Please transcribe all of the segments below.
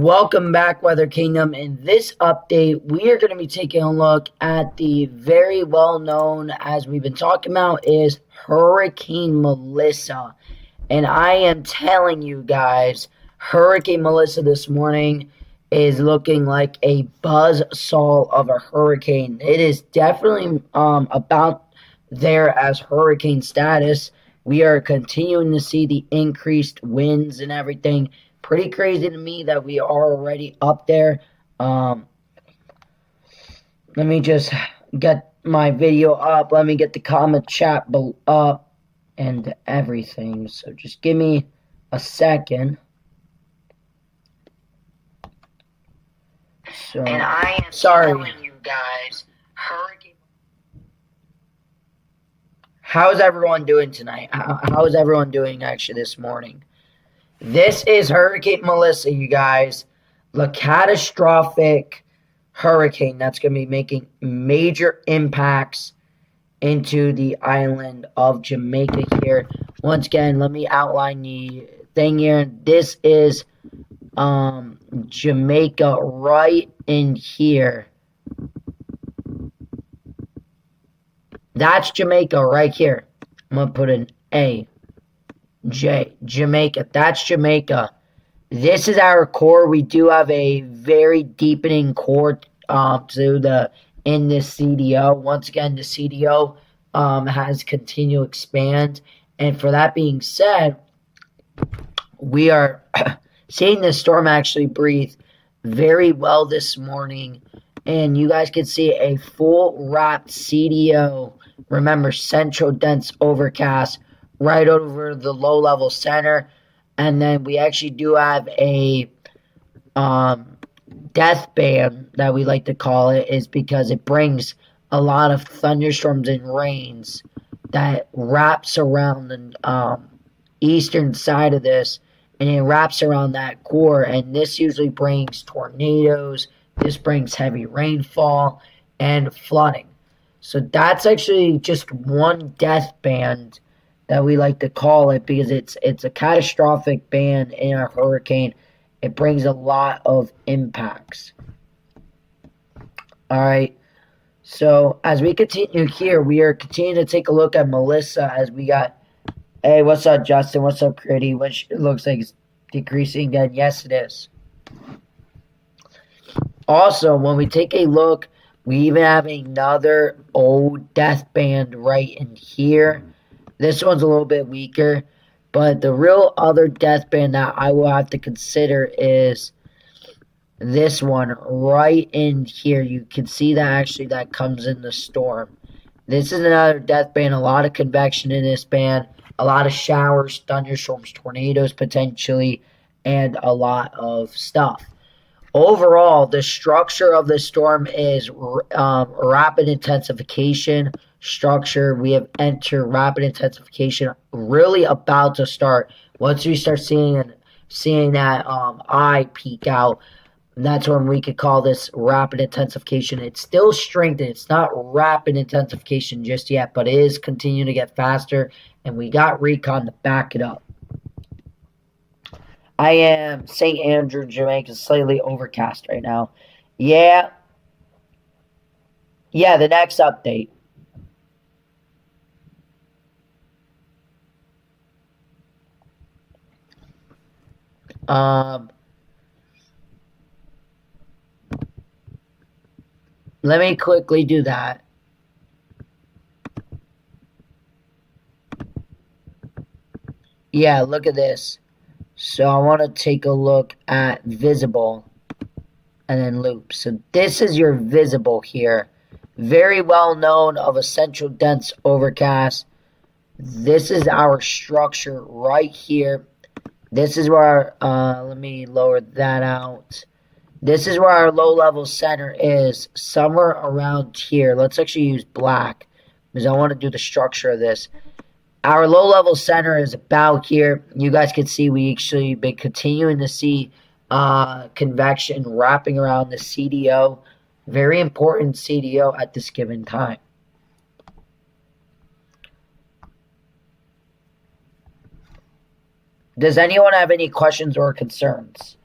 Welcome back, Weather Kingdom. In this update, we are going to be taking a look at the very well-known, as we've been talking about, is Hurricane Mellissa. And I am telling you guys, Hurricane Mellissa this morning is looking like a buzzsaw of a hurricane. It is definitely about there as hurricane status. We are continuing to see the increased winds and everything. Pretty crazy to me that we are already up there. Let me just get my video up. Let me get the comment chat up and everything. So just give me a second. So, and I am sorry, telling you guys, hurricane. How's everyone doing tonight? How is everyone doing actually this morning? This is Hurricane Malissa, you guys. The catastrophic hurricane that's going to be making major impacts into the island of Jamaica here. Once again, let me outline the thing here. This is Jamaica right in here. That's Jamaica right here. I'm going to put an A. Jamaica. That's Jamaica. This is our core. We do have a very deepening core in this CDO. Once again, the CDO has continued to expand. And for that being said, we are seeing this storm actually breathe very well this morning. And you guys can see a full wrapped CDO. Remember, central dense overcast right over the low-level center. And then we actually do have a death band, that we like to call it, is because it brings a lot of thunderstorms and rains that wraps around the eastern side of this, and it wraps around that core. And this usually brings tornadoes. This brings heavy rainfall and flooding. So that's actually just one death band that we like to call it, because it's a catastrophic band in a hurricane. It brings a lot of impacts. All right. So as we continue here, we are continuing to take a look at Malissa, as we got, hey, what's up, Justin? What's up, Critty? Which it looks like it's decreasing again. Yes, it is. Also, when we take a look, we even have another old death band right in here. This one's a little bit weaker, but the real other death band that I will have to consider is this one right in here. You can see that actually that comes in the storm. This is another death band. A lot of convection in this band. A lot of showers, thunderstorms, tornadoes potentially, and a lot of stuff. Overall, the structure of the storm is rapid intensification structure. We have entered rapid intensification, really about to start. Once we start seeing that eye peek out, that's when we could call this rapid intensification. It's still strengthened. It's not rapid intensification just yet, but it is continuing to get faster, and we got recon to back it up. I am St. Andrew, Jamaica, slightly overcast right now. Yeah, the next update. Let me quickly do that. Yeah, look at this. So I want to take a look at visible and then loop. So this is your visible here. Very well known of a central dense overcast. This is our structure right here. This is where let me lower that out. This is where our low-level center is, somewhere around here. Let's actually use black, because I want to do the structure of this. Our low-level center is about here. You guys can see we actually been continuing to see convection wrapping around the CDO. Very important CDO at this given time. Does anyone have any questions or concerns?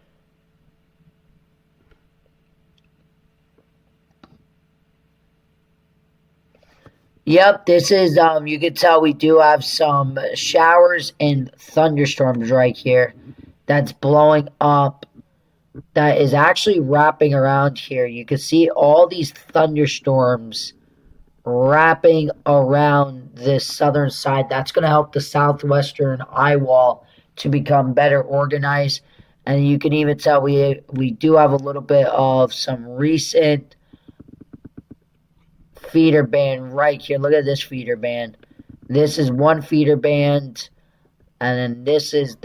Yep, this is you can tell we do have some showers and thunderstorms right here. That's blowing up. That is actually wrapping around here. You can see all these thunderstorms wrapping around this southern side. That's going to help the southwestern eye wall to become better organized. And you can even tell we do have a little bit of some recent feeder band right here. Look at this feeder band. This is one feeder band, and then this is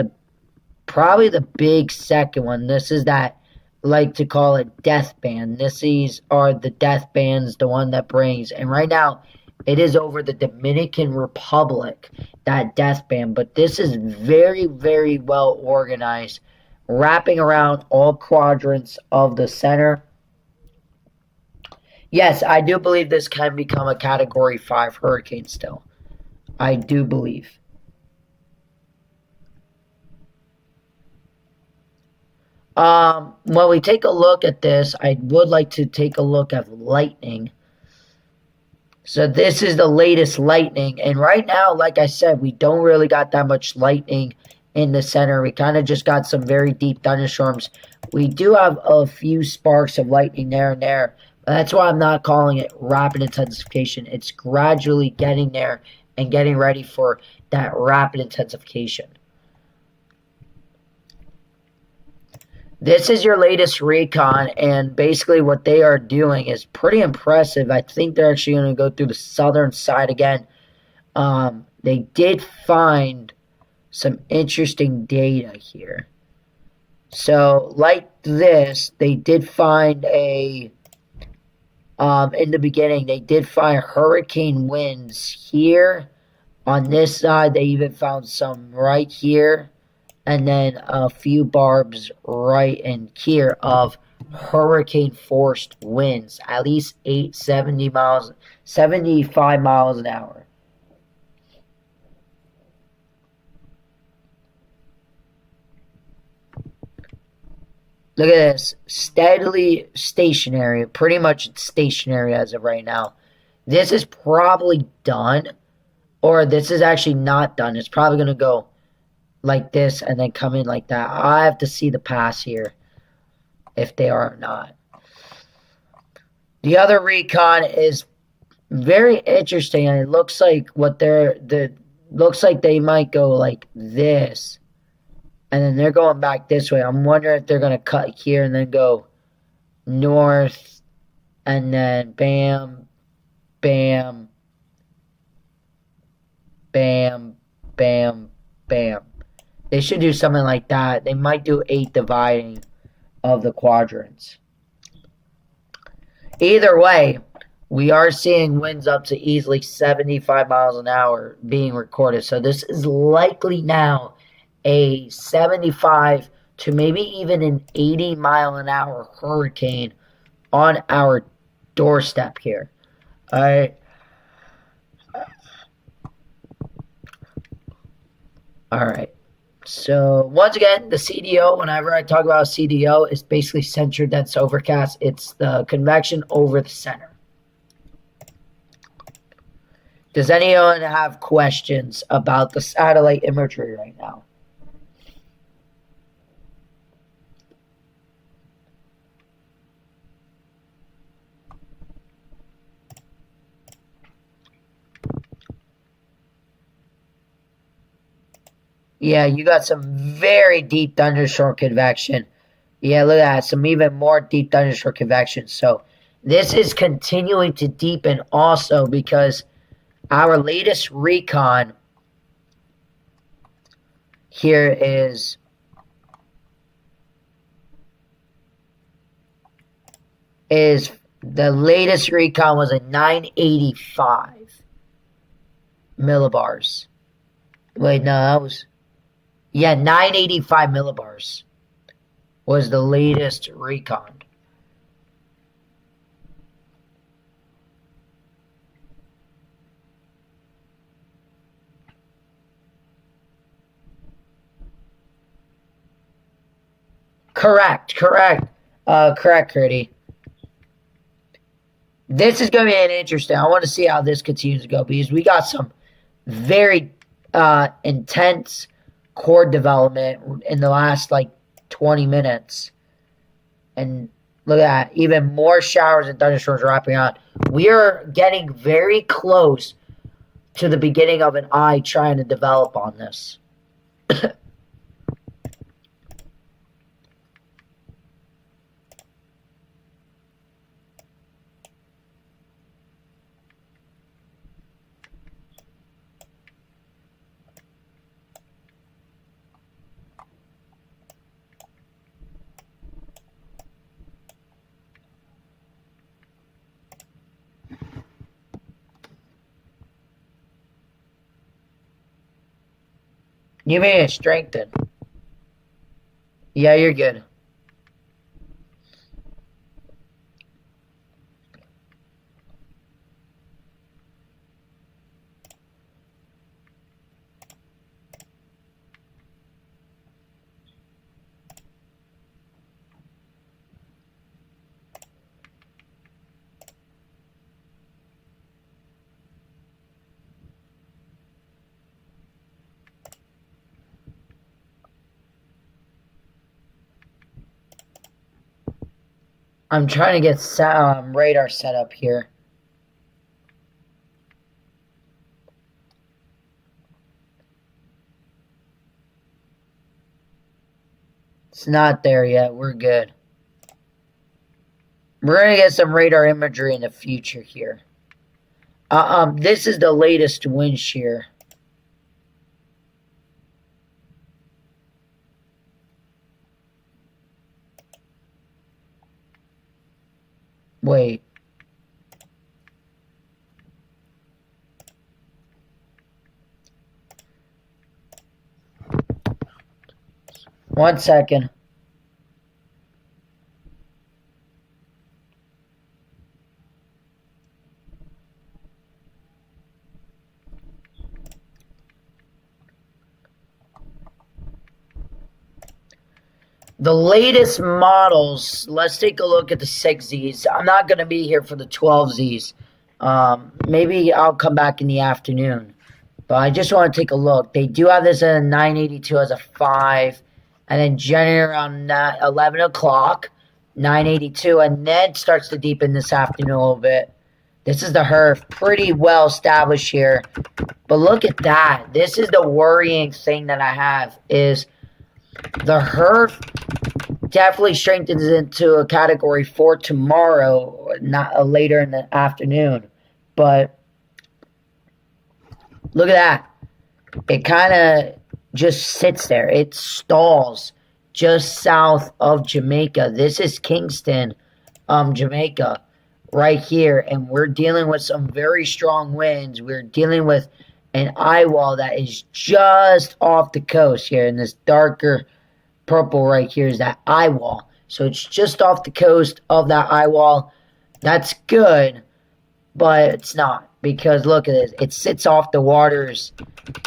probably the big second one. This is that like to call it death band. These are the death bands, the one that brings. And right now, it is over the Dominican Republic, that death band. But this is very, very well organized, wrapping around all quadrants of the center. Yes, I do believe this can become a Category 5 hurricane still. I do believe. When we take a look at this, I would like to take a look at lightning. So this is the latest lightning. And right now, like I said, we don't really got that much lightning in the center. We kind of just got some very deep thunderstorms. We do have a few sparks of lightning there and there. But that's why I'm not calling it rapid intensification. It's gradually getting there and getting ready for that rapid intensification. This is your latest recon, and basically what they are doing is pretty impressive. I think they're actually going to go through the southern side again. They did find some interesting data here. So, like this, they did find in the beginning, they did find hurricane winds here. On this side, they even found some right here. And then a few barbs right in here of hurricane-forced winds, at least 75 miles an hour. Look at this, steadily stationary, pretty much stationary as of right now. This is probably done, or this is actually not done. It's probably going to go like this and then come in like that. I have to see the pass here if they are or not. The other recon is very interesting, and it looks like looks like they might go like this, and then they're going back this way. I'm wondering if they're gonna cut here and then go north, and then bam, bam, bam, bam, bam. They should do something like that. They might do 8 dividing of the quadrants. Either way, we are seeing winds up to easily 75 miles an hour being recorded. So this is likely now a 75 to maybe even an 80 mile an hour hurricane on our doorstep here. All right. All right. So, once again, the CDO, whenever I talk about CDO, is basically center dense overcast. It's the convection over the center. Does anyone have questions about the satellite imagery right now? Yeah, you got some very deep thunderstorm convection. Yeah, look at that. Some even more deep thunderstorm convection. So this is continuing to deepen also because our latest recon here is the latest recon was a 985 millibars. Wait, no, that was... Yeah, 985 millibars was the latest recon. Correct, Curdy. This is going to be an interesting. I want to see how this continues to go because we got some very intense core development in the last like 20 minutes. And look at that. Even more showers and thunderstorms wrapping on. We are getting very close to the beginning of an eye trying to develop on this. You mean it strengthen? Yeah, you're good. I'm trying to get radar set up here. It's not there yet. We're good. We're going to get some radar imagery in the future here. This is the latest wind shear. Wait. One second. The latest models, let's take a look at the 6Zs. I'm not going to be here for the 12Zs. Maybe I'll come back in the afternoon. But I just want to take a look. They do have this at a 982 as a 5. And then generally around 11 o'clock, 982. And then starts to deepen this afternoon a little bit. This is the HERF. Pretty well established here. But look at that. This is the worrying thing that I have is the HERF definitely strengthens into a category 4 tomorrow, not later in the afternoon. But look at that. It kind of just sits there. It stalls just south of Jamaica. This is Kingston, Jamaica, right here. And we're dealing with some very strong winds. We're dealing with an eye wall that is just off the coast here. And this darker purple right here is that eye wall. So it's just off the coast of that eye wall. That's good, but it's not. Because look at this. It sits off the waters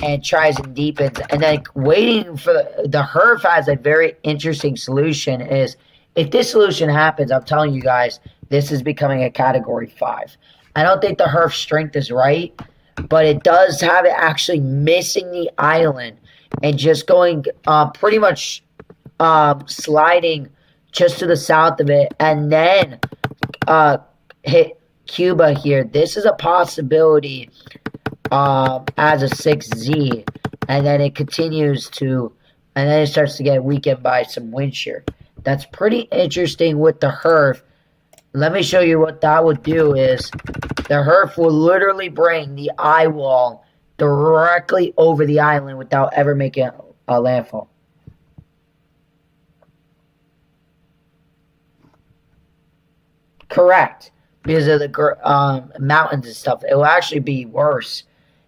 and tries and deepens. And then waiting for the HERF has a very interesting solution is if this solution happens, I'm telling you guys, this is becoming a category 5. I don't think the HERF strength is right, but it does have it actually missing the island and just going pretty much sliding just to the south of it and then hit Cuba here. This is a possibility as a 6Z, and then it continues to, and then it starts to get weakened by some wind shear. That's pretty interesting with the HERF. Let me show you what that would do is the HERF will literally bring the eye wall directly over the island without ever making a landfall. Correct. Because of the mountains and stuff. It will actually be worse.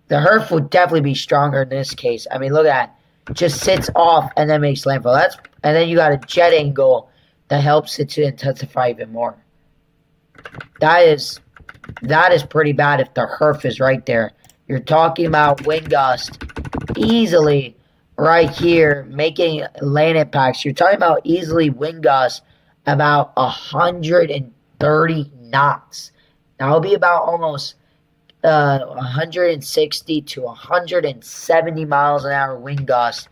The HERF would definitely be stronger in this case. I mean, look at that. Just sits off and then makes landfall. And then you got a jet angle that helps it to intensify even more. That is pretty bad if the HERF is right there. You're talking about wind gust easily right here making land impacts. You're talking about easily wind gusts about 130 knots That'll be about almost 160 to 170 miles an hour wind gust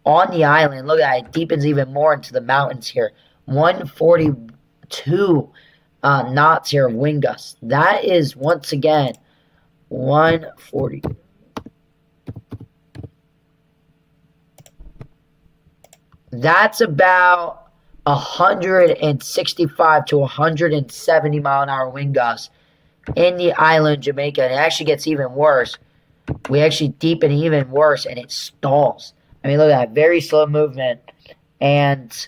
on the island. Look at that. It deepens even more into the mountains here. 142 knots here of wind gusts. That is, once again, 140. That's about 165 to 170 mile an hour wind gusts in the island of Jamaica. And it actually gets even worse. We actually deepen even worse, and it stalls. I mean, look at that. Very slow movement. And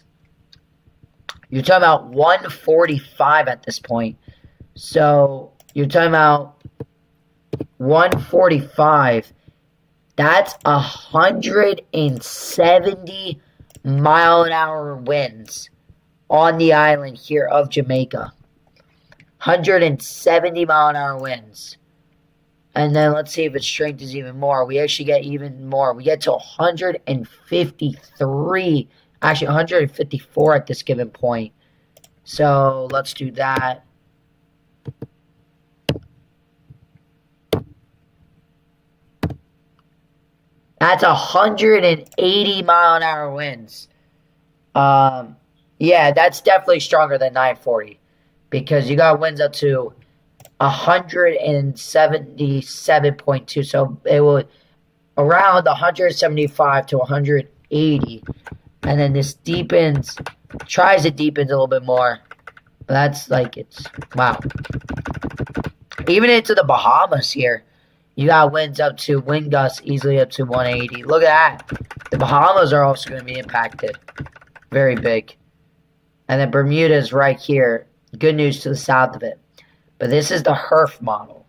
you're talking about 145 at this point. So you're talking about 145. That's 170 mile an hour winds on the island here of Jamaica. 170 mile an hour winds. And then let's see if its strength is even more. We actually get even more. We get to 153. Actually, 154 at this given point. So let's do that. That's 180 mile an hour winds. Yeah, that's definitely stronger than 940. Because you got winds up to 177.2. So it will around 175 to 180. And then this deepens, tries to deepen a little bit more. But that's like, it's, wow. Even into the Bahamas here, you got winds up to, wind gusts easily up to 180. Look at that. The Bahamas are also going to be impacted. Very big. And then Bermuda's right here. Good news to the south of it. But this is the HERF model.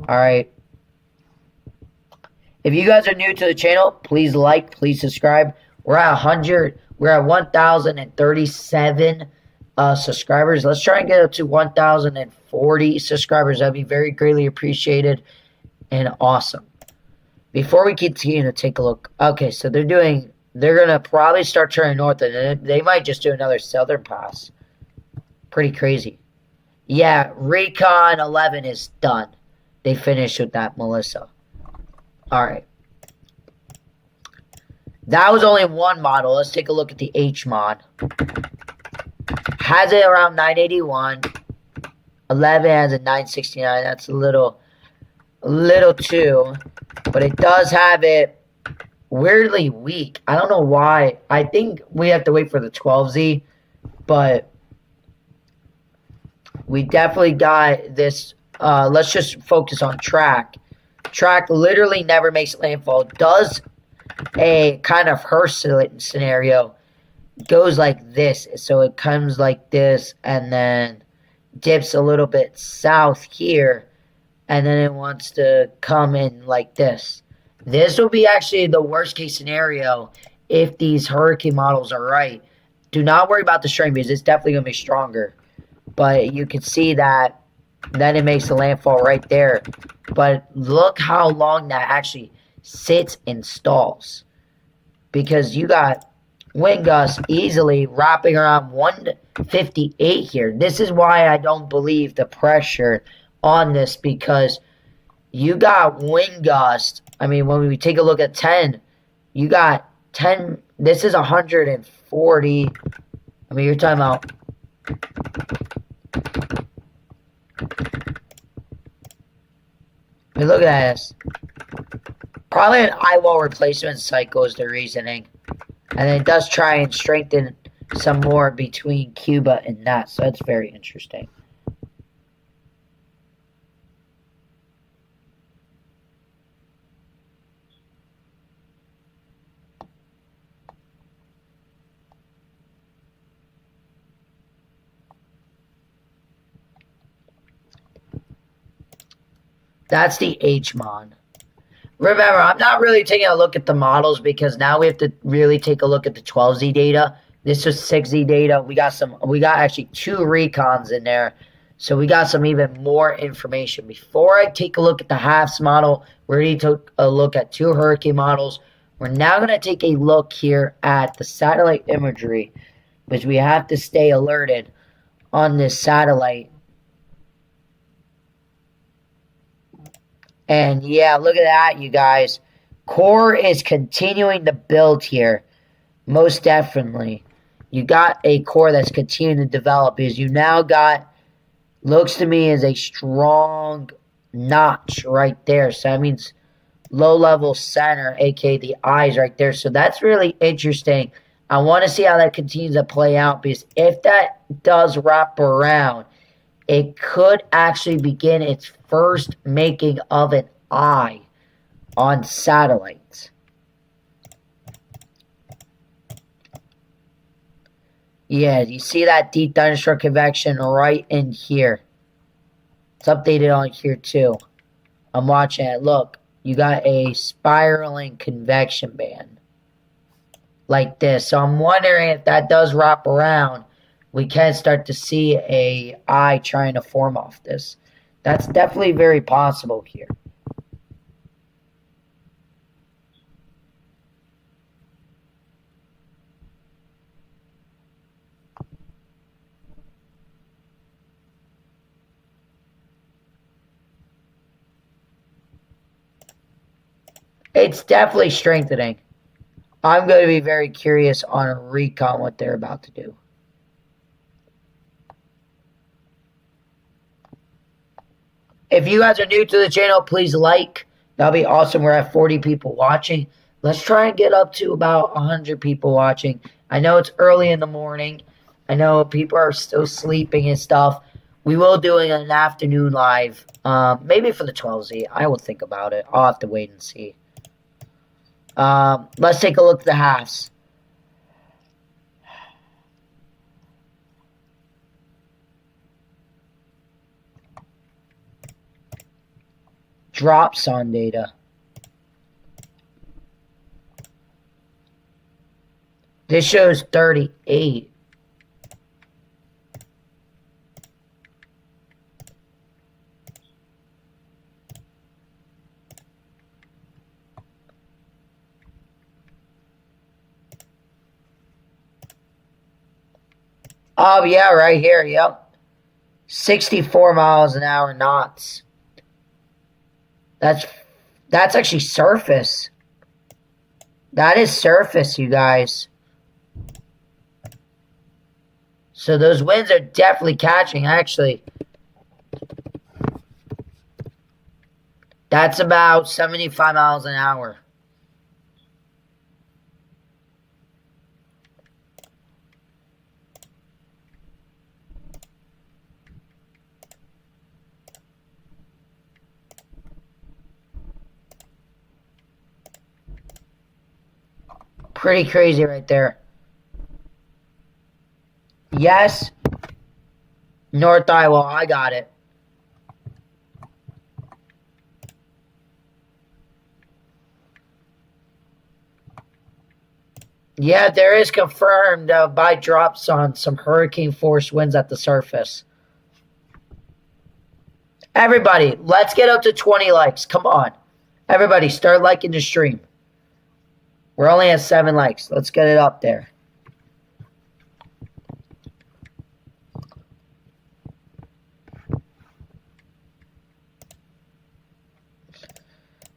Alright. If you guys are new to the channel, please like, please subscribe. We're at 1,037 subscribers. Let's try and get up to 1,040 subscribers. That'd be very greatly appreciated and awesome. Before we continue to take a look. Okay, so they're going to probably start turning north, and they might just do another southern pass. Pretty crazy. Yeah, Recon 11 is done. They finished with that, Mellissa. Alright. That was only one model. Let's take a look at the H mod. Has it around 981. 11 has a 969. That's a little too. But it does have it weirdly weak. I don't know why. I think we have to wait for the 12Z. But we definitely got this. Let's just focus on track. Track literally never makes landfall. Does a kind of HERF scenario. Goes like this. So it comes like this and then dips a little bit south here. And then it wants to come in like this. This will be actually the worst case scenario if these hurricane models are right. Do not worry about the strength because it's definitely going to be stronger. But you can see that then it makes the landfall right there. But look how long that actually sits and stalls. Because you got wind gusts easily wrapping around 158 here. This is why I don't believe the pressure on this, because you got wind gusts. I mean, when we take a look at 10, you got 10. This is 140. I mean, you're talking about. I mean, look at this. Probably an eyewall replacement cycle is the reasoning. And it does try and strengthen some more between Cuba and that. So that's very interesting. That's the H mod. Remember, I'm not really taking a look at the models because now we have to really take a look at the 12Z data. This was 6Z data. We got actually 2 recons in there. So we got some even more information. Before I take a look at the HAFS model, we already took a look at 2 hurricane models. We're now going to take a look here at the satellite imagery, which we have to stay alerted on this satellite And yeah, look at that, you guys. Core is continuing to build here. Most definitely. You got a core that's continuing to develop because you now got, looks to me as a strong notch right there. So that means low level center, aka the eyes right there. So that's really interesting. I want to see how that continues to play out because if that does wrap around, it could actually begin its first making of an eye on satellites. Yeah, you see that deep thunderstorm convection right in here. It's updated on here too. I'm watching it. Look, you got a spiraling convection band like this. So I'm wondering if that does wrap around, we can start to see a eye trying to form off this. That's definitely very possible here. It's definitely strengthening. I'm going to be very curious on a recon what they're about to do. If you guys are new to the channel, please like. That'll be awesome. We're at 40 people watching. Let's try and get up to about 100 people watching. I know it's early in the morning. I know people are still sleeping and stuff. We will do an afternoon live. Maybe for the 12Z. I will think about it. I'll have to wait and see. Let's take a look at the halves. Drops on data. This shows 38. Oh, yeah, right here, yep. 64 miles an hour knots. That's actually surface. That is surface, you guys. So those winds are definitely catching, actually. That's about 75 miles an hour. Pretty crazy right there. Yes. North Iowa, I got it. Yeah, there is confirmed by drops on some hurricane force winds at the surface. Everybody, let's get up to 20 likes. Come on. Everybody, start liking the stream. We're only at 7 likes. Let's get it up there.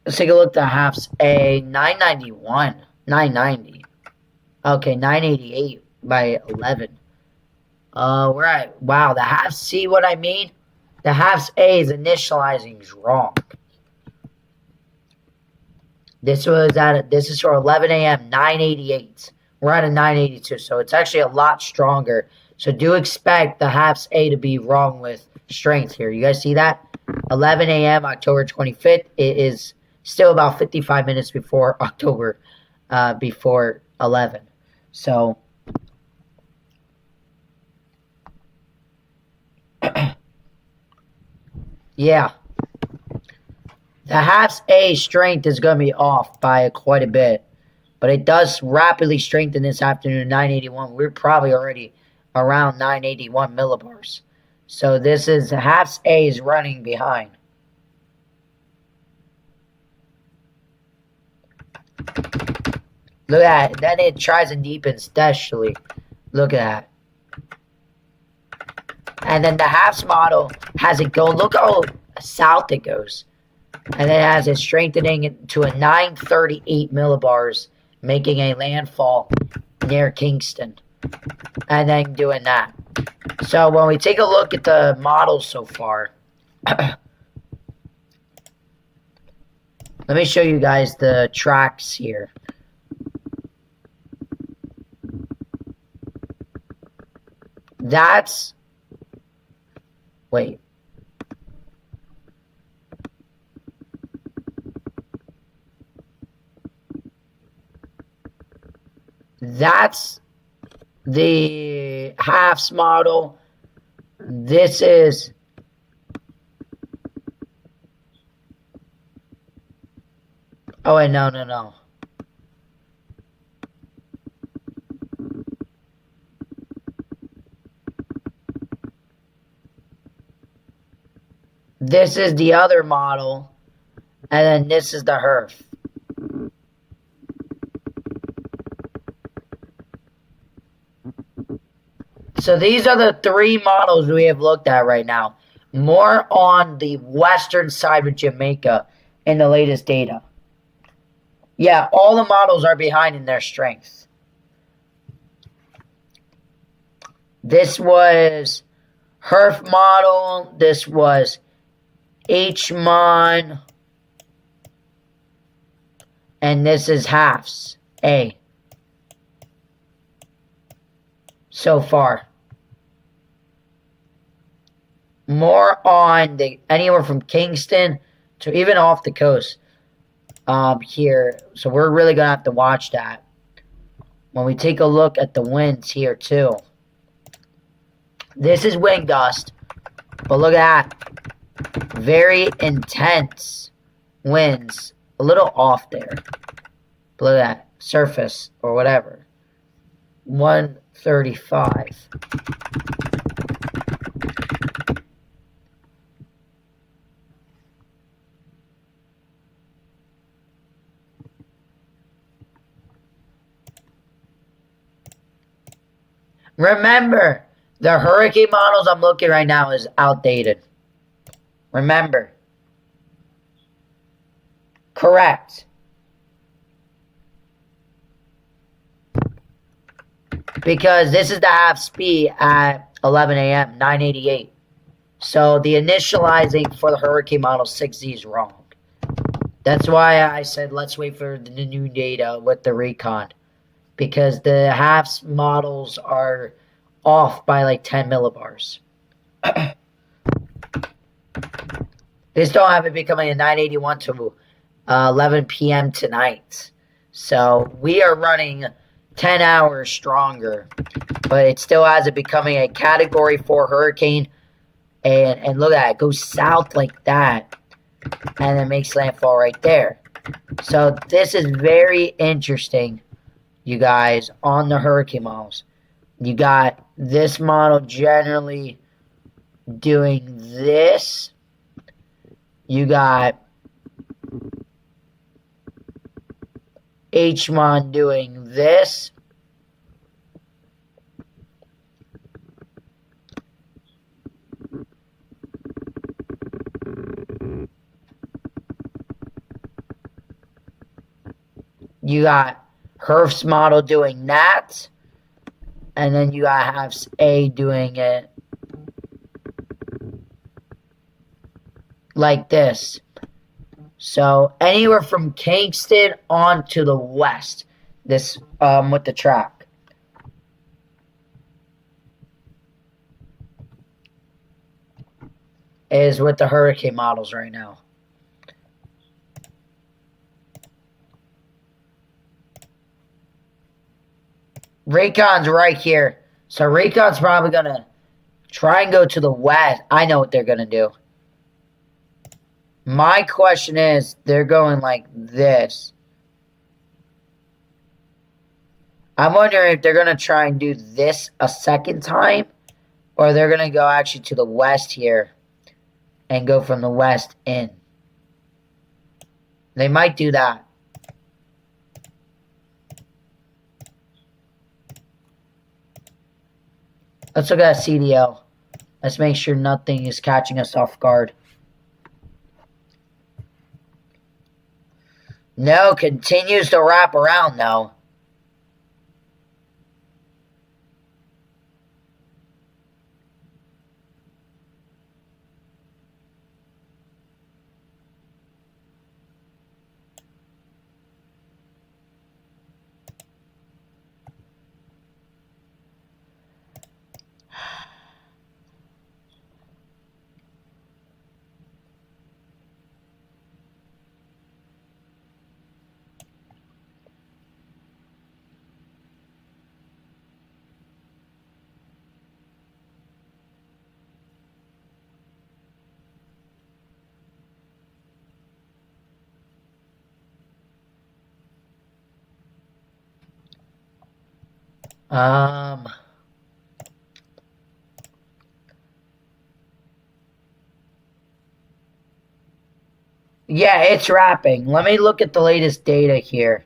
Let's take a look at the halves. A 991. 990. Okay, 988 by 11. We're at, wow, the halves, see what I mean? The halves A is initializing wrong. This is for 11 a.m., 988. We're at a 982, so it's actually a lot stronger. So do expect the halves A to be wrong with strength here. You guys see that? 11 a.m., October 25th. It is still about 55 minutes before October, before 11. So, yeah. The halves A strength is going to be off by quite a bit. But it does rapidly strengthen this afternoon, 981. We're probably already around 981 millibars. So this is, halves A is running behind. Look at that. Then it tries and deepens steadily. Look at that. And then the halves model has it go. Look how south it goes. And it has it strengthening to a 938 millibars, making a landfall near Kingston. And then doing that. So when we take a look at the models so far, let me show you guys the tracks here. That's... Wait. That's the halves model. This is... Oh, wait, no. This is the other model, and then this is the HERF. So these are the three models we have looked at right now. More on the western side of Jamaica in the latest data. Yeah, all the models are behind in their strength. This was HERF model. This was HMON. And this is halves. A. So far. More on the anywhere from Kingston to even off the coast here. So we're really going to have to watch that. When we take a look at the winds here too. This is wind gust. But look at that. Very intense winds. A little off there. But look at that. Surface or whatever. 135. Remember, the hurricane models I'm looking right now is outdated. Remember. Correct. Because this is the half speed at 11 a.m., 988. So the initializing for the hurricane model 6Z is wrong. That's why I said let's wait for the new data with the recon. Because the halves models are off by like 10 millibars. They still have it becoming a 981 to 11 p.m. tonight. So we are running 10 hours stronger. But it still has it becoming a Category 4 hurricane. And look at it. It goes south like that. And it makes landfall right there. So this is very interesting, you guys, on the hurricane models. You got this model generally doing this. You got HMON doing this. You got HERF's model doing that. And then you got HAFS A doing it like this. So anywhere from Kingston on to the west. This with the track. Is with the hurricane models right now. Recon's right here. So Recon's probably going to try and go to the west. I know what they're going to do. My question is, they're going like this. I'm wondering if they're going to try and do this a second time. Or they're going to go actually to the west here. And go from the west in. They might do that. Let's look at CDL. Let's make sure nothing is catching us off guard. No, continues to wrap around though. Um, yeah, it's wrapping. Let me look at the latest data here.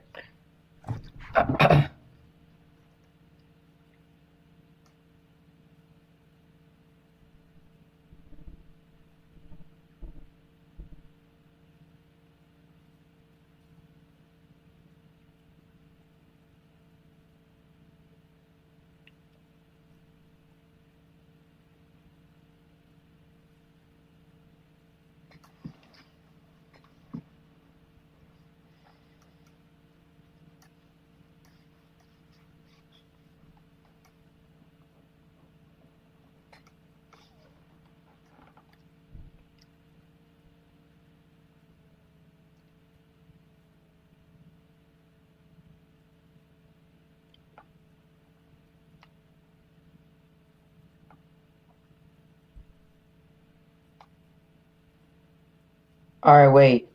All right, wait.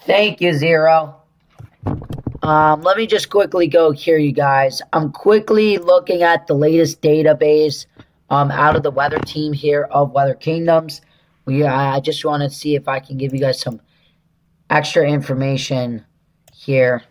Thank you, Zero. Let me just quickly go here, you guys. I'm quickly looking at the latest database out of the weather team here of Weather Kingdoms. I just want to see if I can give you guys some extra information here.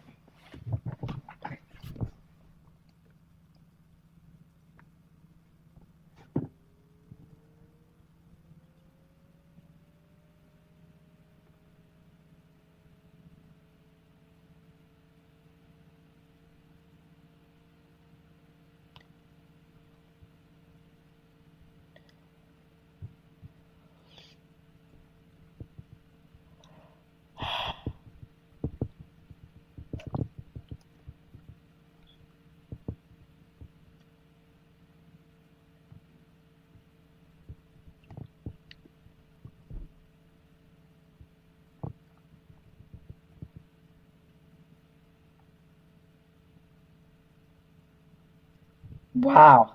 Wow.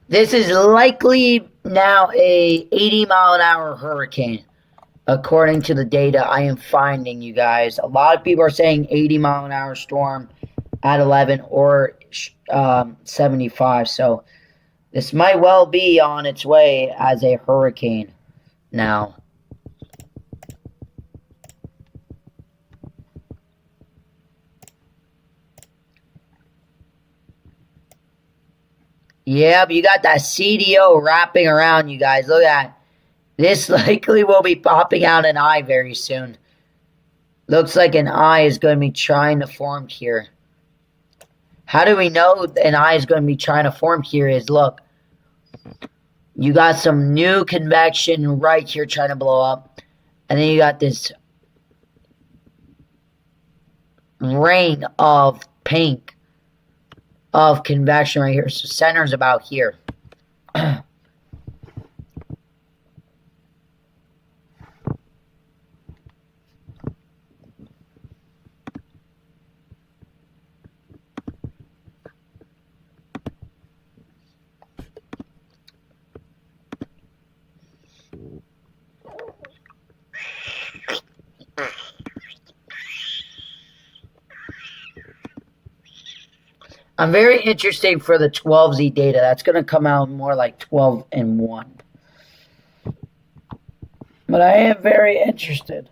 This is likely now a 80-mile-an-hour hurricane, according to the data I am finding, you guys. A lot of people are saying 80-mile-an-hour storm at 11 or 75. So this might well be on its way as a hurricane now. Yeah, but you got that CDO wrapping around, you guys. Look at that. This likely will be popping out an eye very soon. Looks like an eye is going to be trying to form here. How do we know an eye is going to be trying to form here is, look. You got some new convection right here trying to blow up. And then you got this ring of pink of convection right here. So center's about here. I'm very interested for the 12Z data. That's going to come out more like 12 and 1. But I am very interested.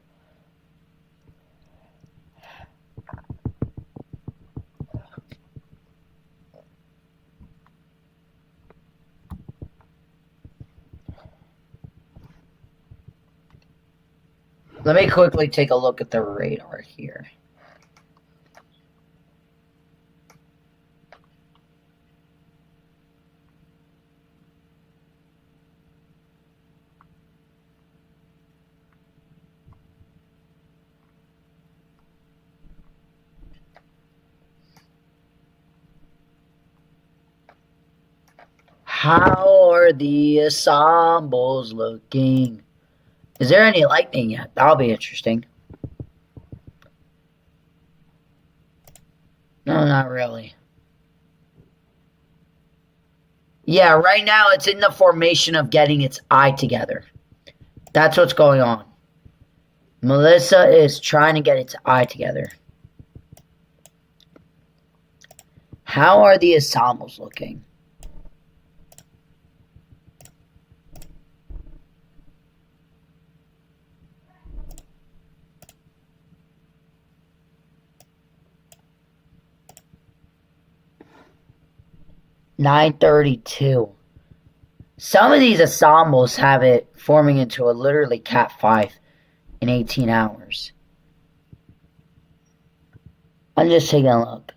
Let me quickly take a look at the radar here. How are the ensembles looking? Is there any lightning yet? That'll be interesting. No, not really. Yeah, right now it's in the formation of getting its eye together. That's what's going on. Malissa is trying to get its eye together. How are the ensembles looking? $932. Some of these ensembles have it forming into a literally Cat 5 in 18 hours. I'm just taking a look.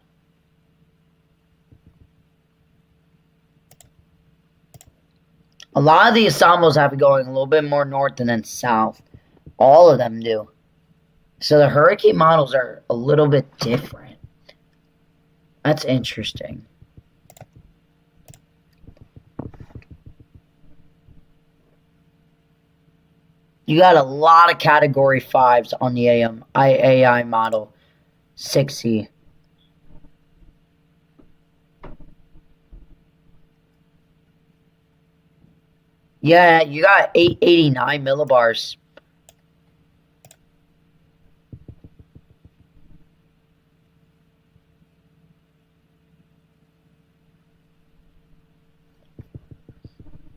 A lot of the ensembles have it going a little bit more north and then south. All of them do. So the hurricane models are a little bit different. That's interesting. You got a lot of Category 5s on the AI model 6C. Yeah, you got 889 millibars.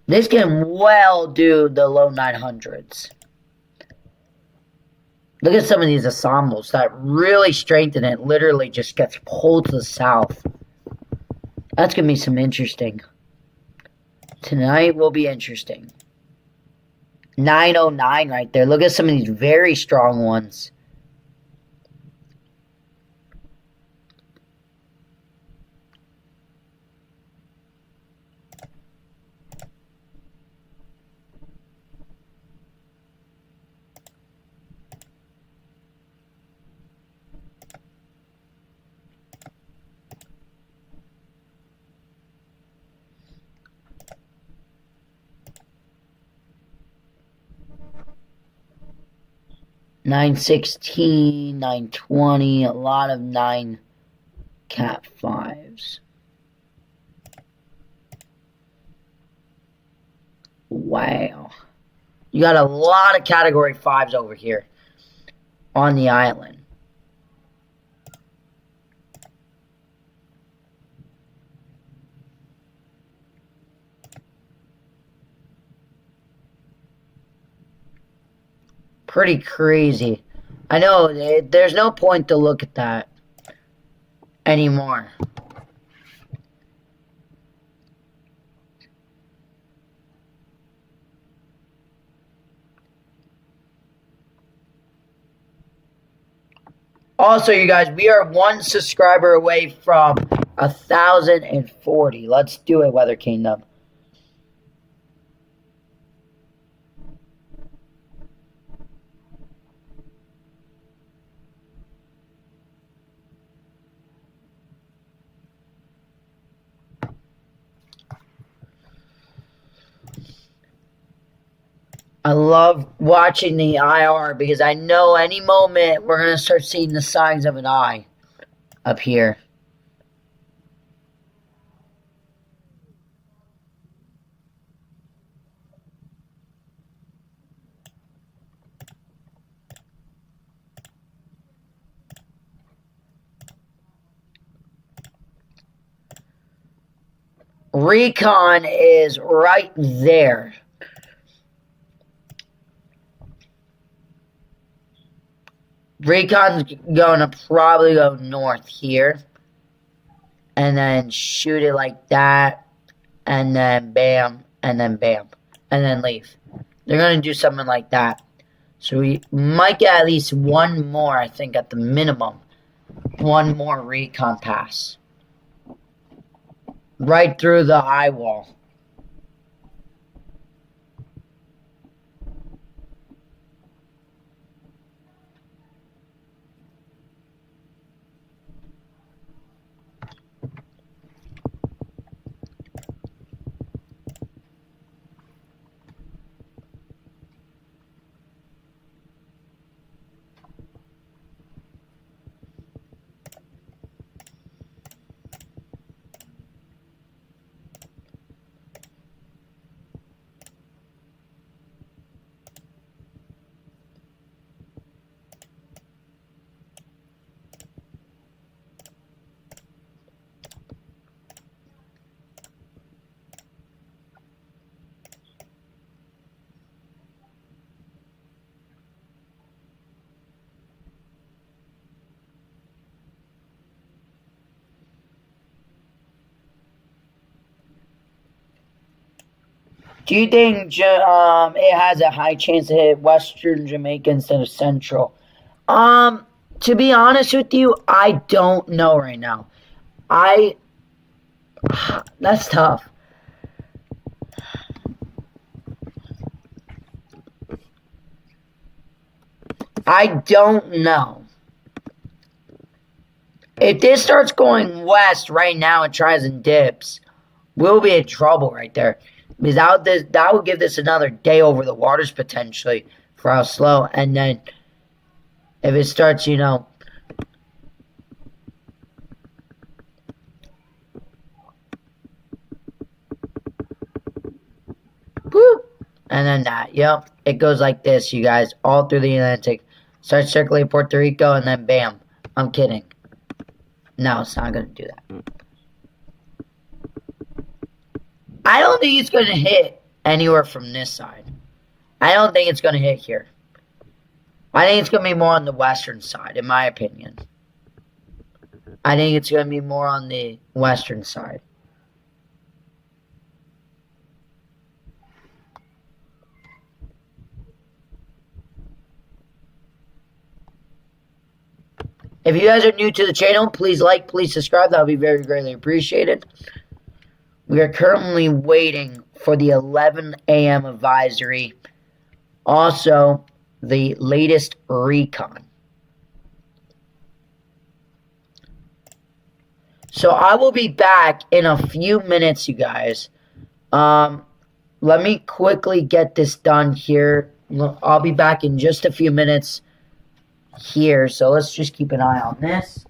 This can well do the low 900s. Look at some of these ensembles that really strengthen it. Literally just gets pulled to the south. That's going to be some interesting. Tonight will be interesting. 909 right there. Look at some of these very strong ones. $916, $920, a lot of 9 Cat 5s. Wow. You got a lot of Category 5s over here on the island. Pretty crazy. I know, there's no point to look at that anymore. Also, you guys, we are 1 subscriber away from 1,040. Let's do it, Weather Kingdom. I love watching the IR because I know any moment we're going to start seeing the signs of an eye up here. Recon is right there. Recon's going to probably go north here. And then shoot it like that. And then bam. And then bam. And then leave. They're going to do something like that. So we might get at least one more, I think, at the minimum. One more recon pass. Right through the eye wall. Do you think it has a high chance to hit Western Jamaica instead of Central? To be honest with you, I don't know right now. That's tough. I don't know. If this starts going west right now and tries and dips, we'll be in trouble right there. Because that would give this another day over the waters potentially for how slow. And then if it starts, whoop, and then that, yep, it goes like this, you guys, all through the Atlantic. Starts circling Puerto Rico, and then bam. I'm kidding. No, it's not going to do that. I don't think it's going to hit anywhere from this side. I don't think it's going to hit here. I think it's going to be more on the western side, in my opinion. I think it's going to be more on the western side. If you guys are new to the channel, please like, please subscribe. That would be very greatly appreciated. We are currently waiting for the 11 a.m. advisory. Also, the latest recon. So I will be back in a few minutes, you guys. Let me quickly get this done here. I'll be back in just a few minutes here. So let's just keep an eye on this.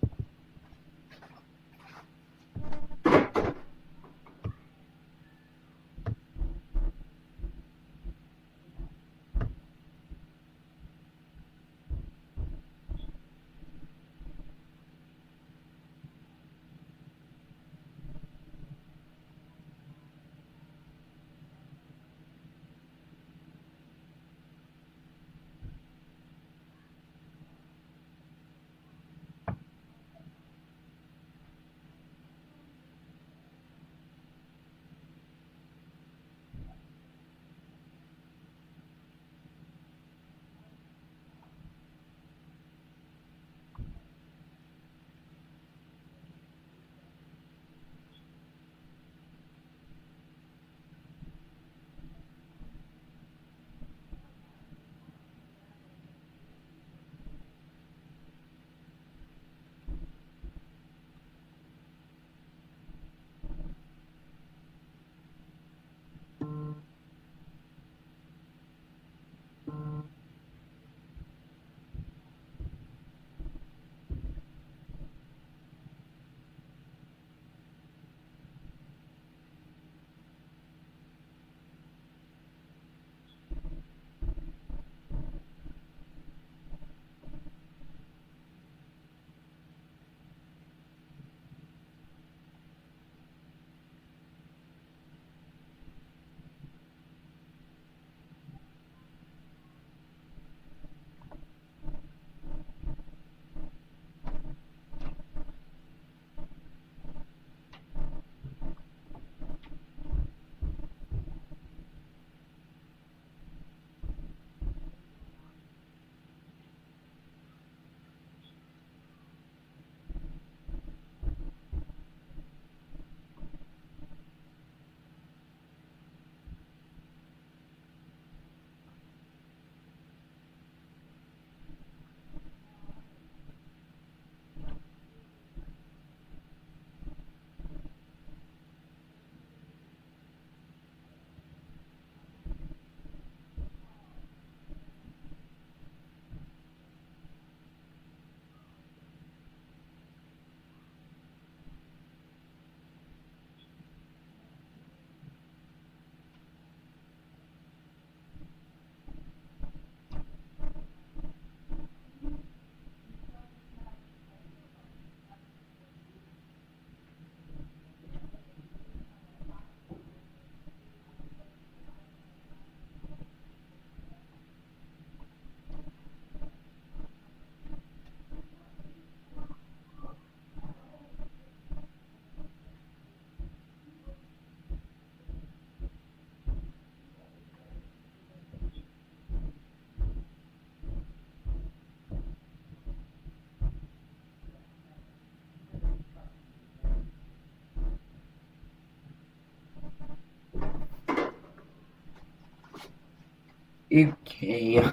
Okay.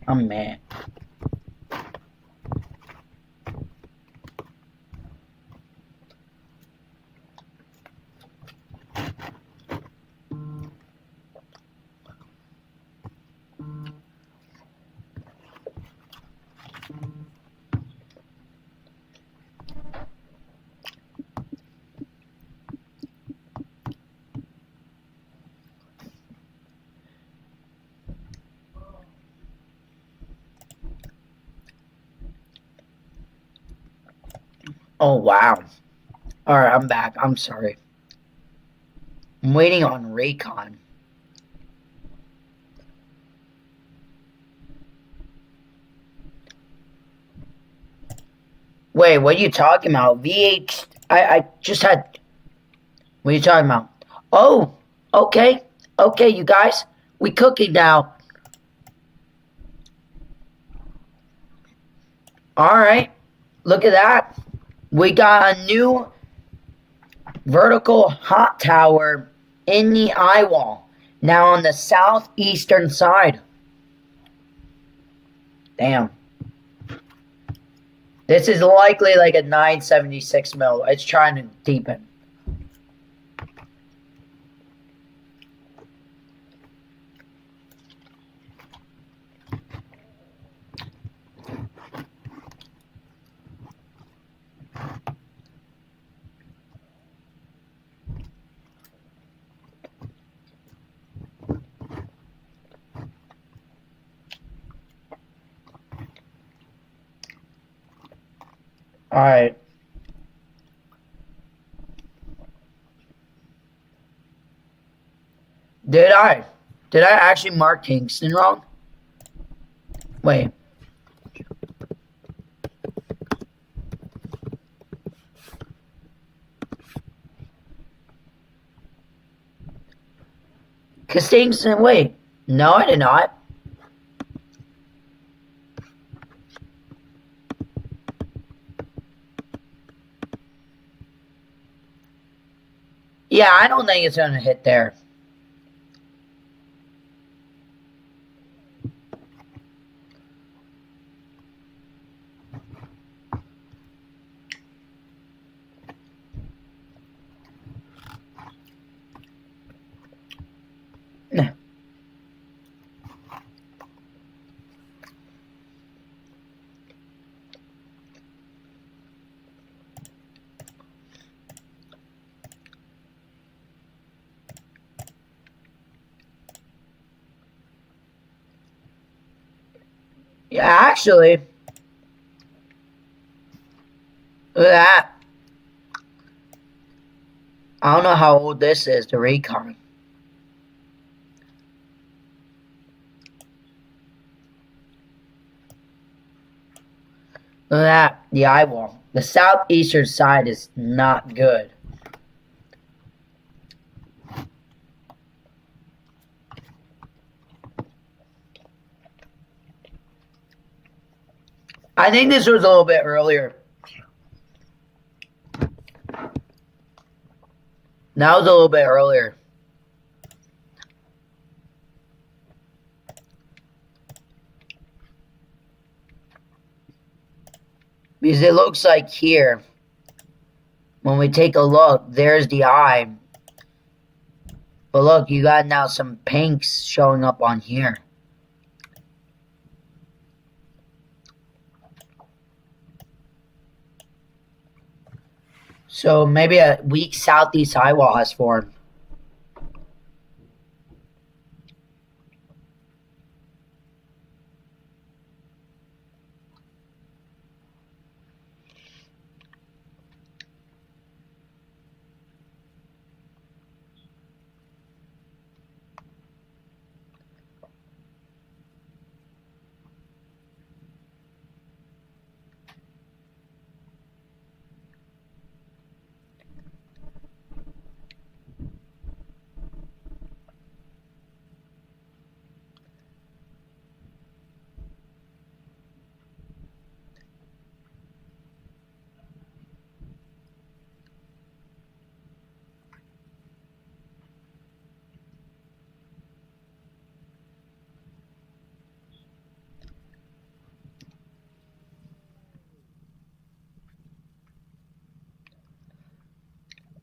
I'm mad. Oh, wow. Alright, I'm back. I'm sorry. I'm waiting on Raycon. Wait, what are you talking about? I just had... What are you talking about? Oh, okay. Okay, you guys. We cooking now. Alright. Look at that. We got a new vertical hot tower in the eye wall. Now on the southeastern side. Damn. This is likely like a 976 mil. It's trying to deepen. Alright. Did I actually mark Kingston wrong? Wait. Kingston, wait. No, I did not. Yeah, I don't think it's going to hit there. Yeah, actually, look at that. I don't know how old this is, the Recon. Look at that, the eye wall. The southeastern side is not good. I think this was a little bit earlier. That was a little bit earlier. Because it looks like here, when we take a look, there's the eye. But look, you got now some pinks showing up on here. So maybe a weak southeast eye wall has formed.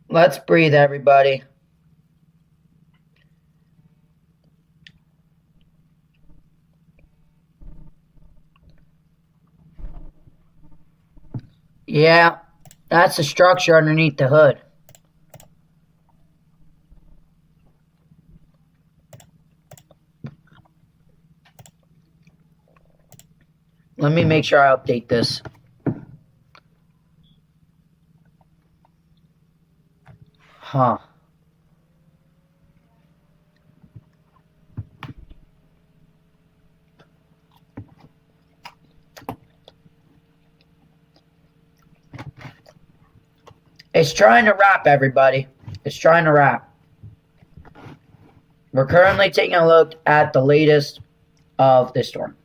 Let's breathe, everybody. Yeah, that's the structure underneath the hood. Let me make sure I update this. Huh. It's trying to wrap, everybody. It's trying to wrap. We're currently taking a look at the latest of this storm.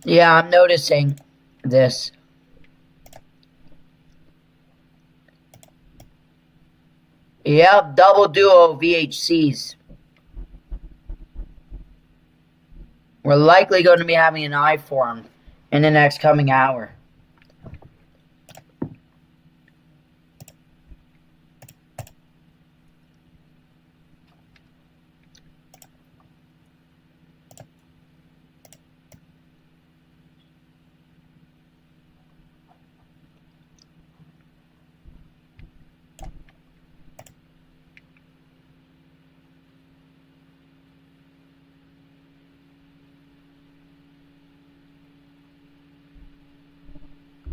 Yeah, I'm noticing this. Yep, double duo VHCs. We're likely going to be having an eye formed in the next coming hour.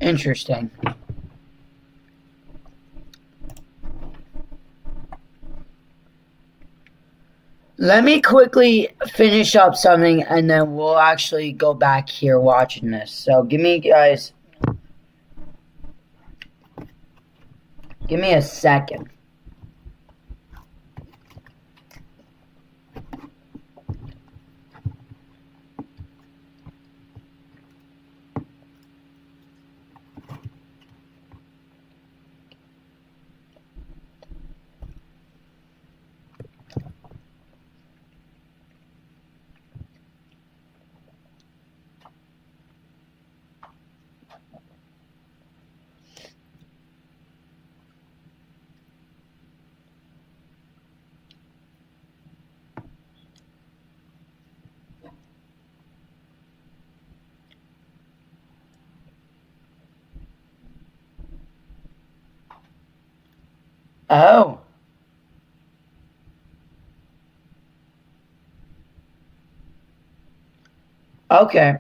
Interesting. Let me quickly finish up something and then we'll actually go back here watching this. So give me a second. Oh. Okay.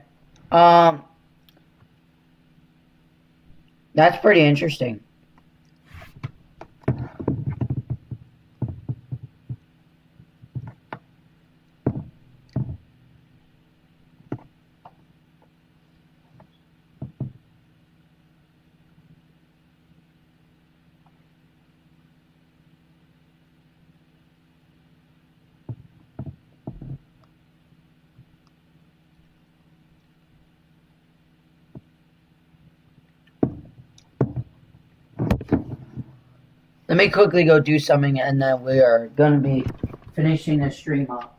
That's pretty interesting. Let me quickly go do something and then we are going to be finishing this stream up.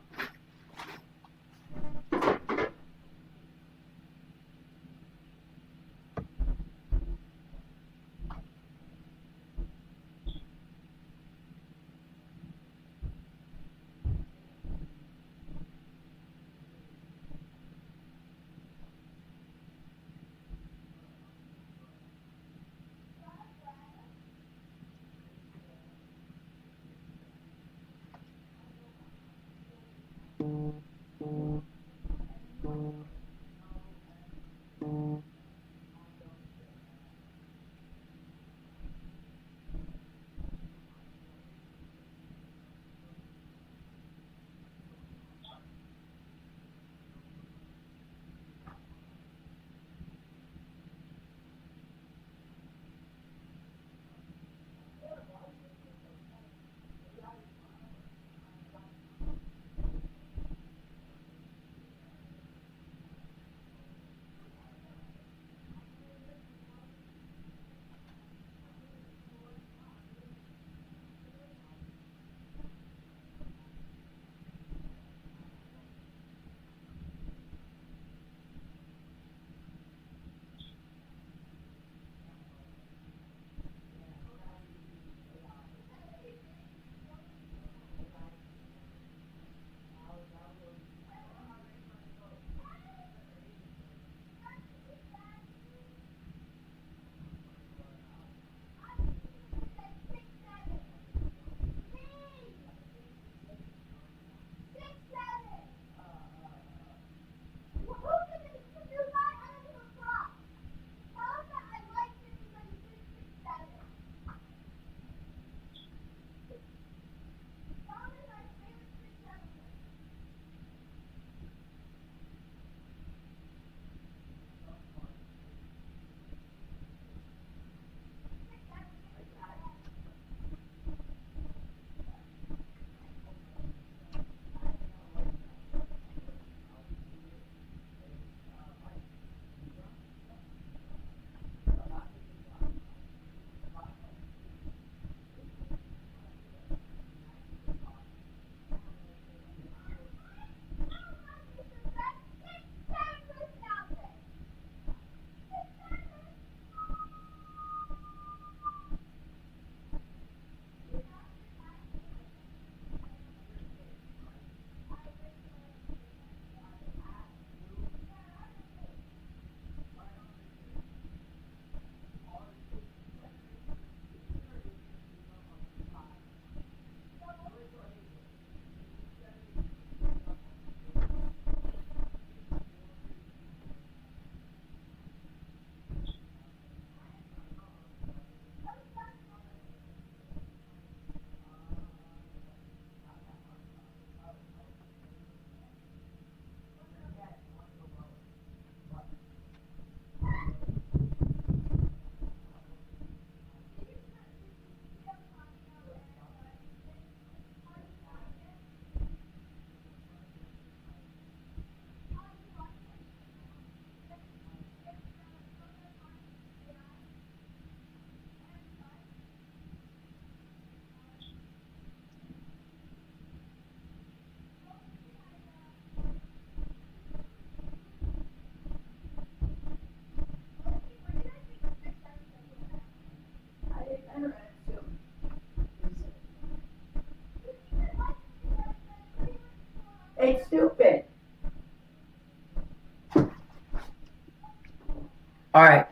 Alright,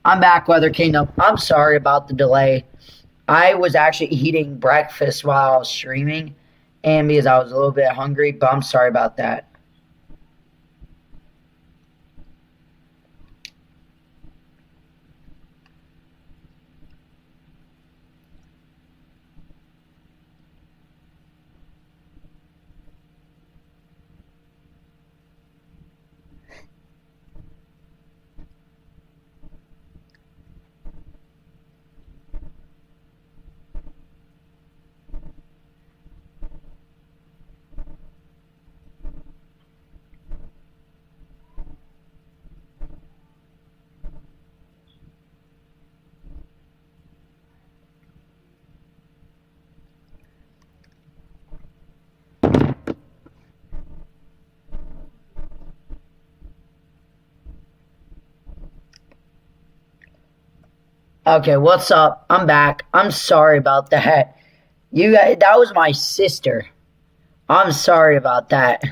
I'm back, Weather Kingdom. I'm sorry about the delay. I was actually eating breakfast while I was streaming, and because I was a little bit hungry, but I'm sorry about that. Okay, what's up? I'm back. I'm sorry about that. You guys, that was my sister. I'm sorry about that.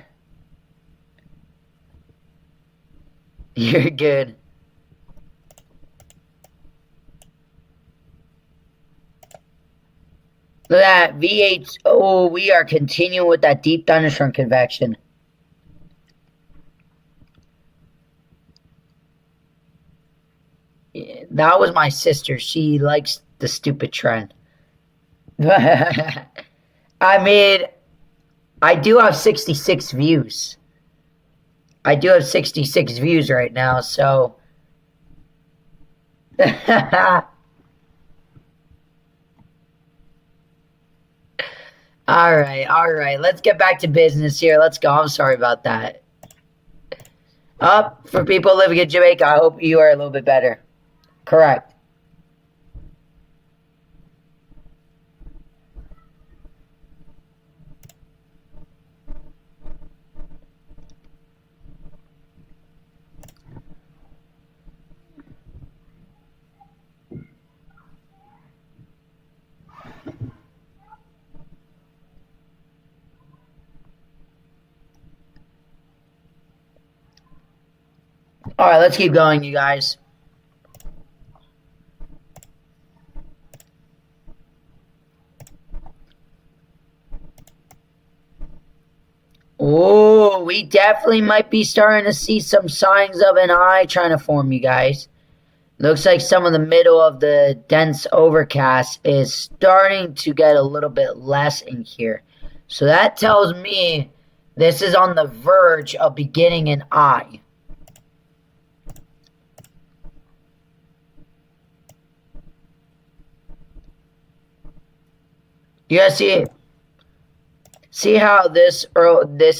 You're good. Look at that. VH. Oh, we are continuing with that deep thunderstorm convection. Yeah, that was my sister. She likes the stupid trend. I mean, I do have 66 views. I do have 66 views right now, so. Alright. Let's get back to business here. Let's go. I'm sorry about that. For people living in Jamaica, I hope you are a little bit better. Correct. Alright, let's keep going, you guys. Oh, we definitely might be starting to see some signs of an eye trying to form, you guys. Looks like some of the middle of the dense overcast is starting to get a little bit less in here. So that tells me this is on the verge of beginning an eye. You guys see it? See how this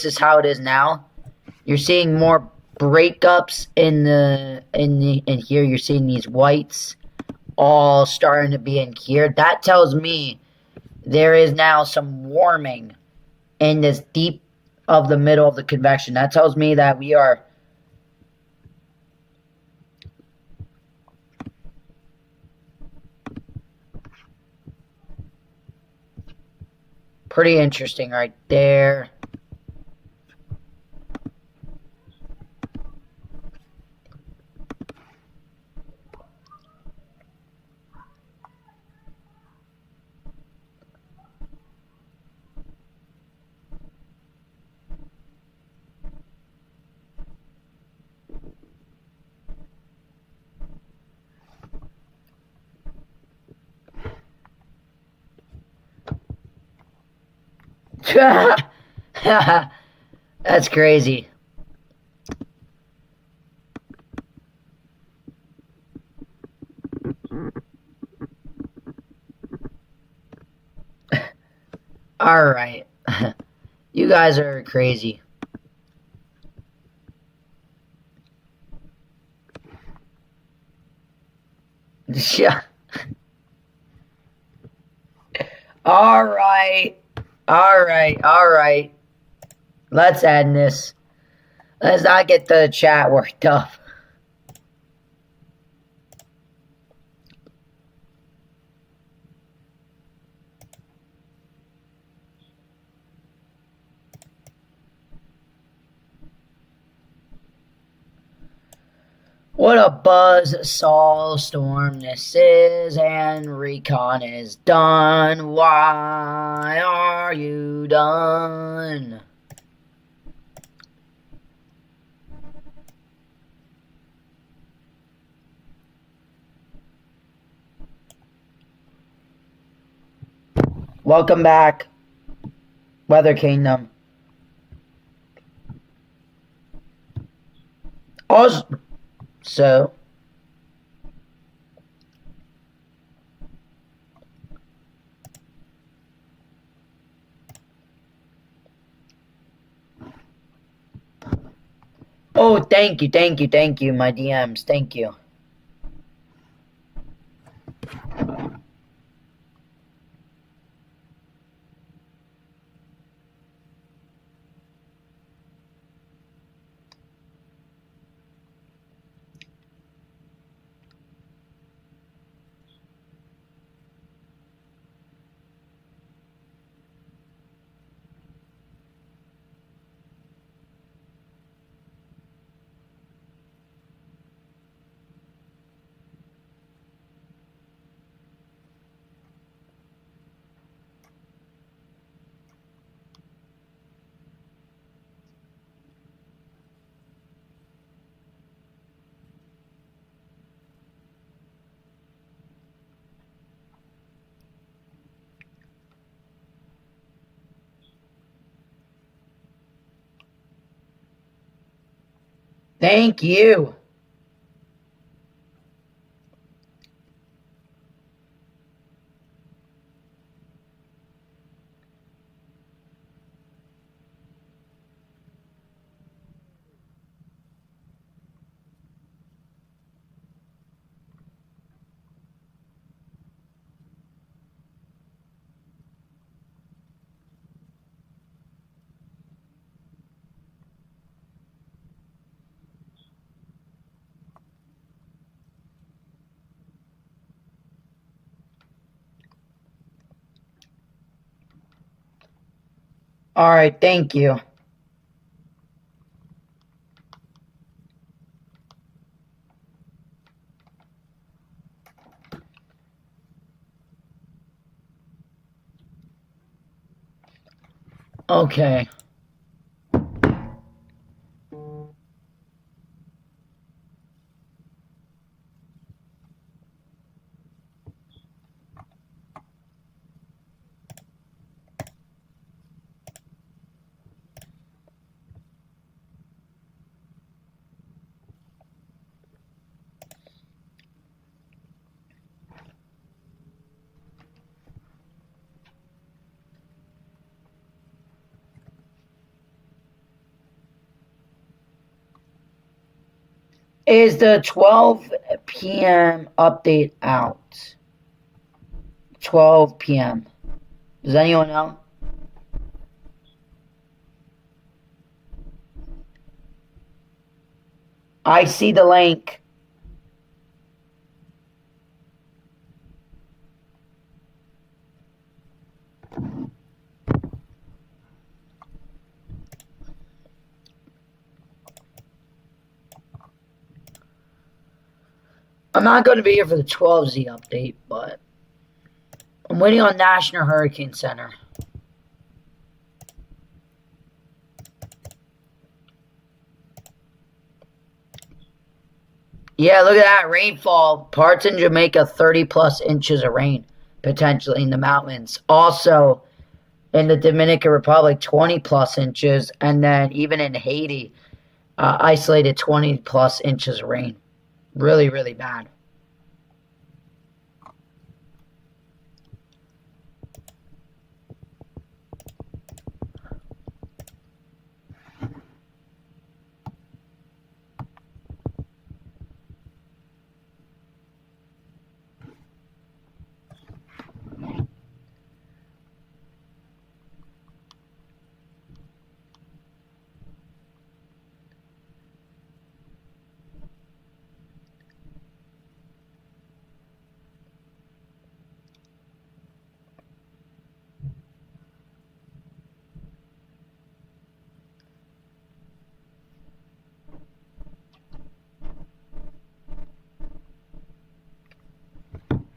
is how it is now? You're seeing more breakups in here. You're seeing these whites all starting to be in here. That tells me there is now some warming in this deep of the middle of the convection. That tells me that we are pretty interesting right there. That's crazy. Alright. You guys are crazy. Yeah. Alright. Let's end this. Let's not get the chat worked up. What a buzz saw storm this is, and recon is done. Why are you done? Welcome back, Weather Kingdom. Also, oh, thank you, my DMs, thank you. Thank you. All right, thank you. Okay. Is the 12 p.m. update out? 12 p.m. Does anyone know? I see the link. I'm not going to be here for the 12Z update, but I'm waiting on National Hurricane Center. Yeah, look at that rainfall. Parts in Jamaica, 30 plus inches of rain, potentially in the mountains. Also, in the Dominican Republic, 20 plus inches. And then even in Haiti, isolated 20 plus inches of rain. Really, really bad.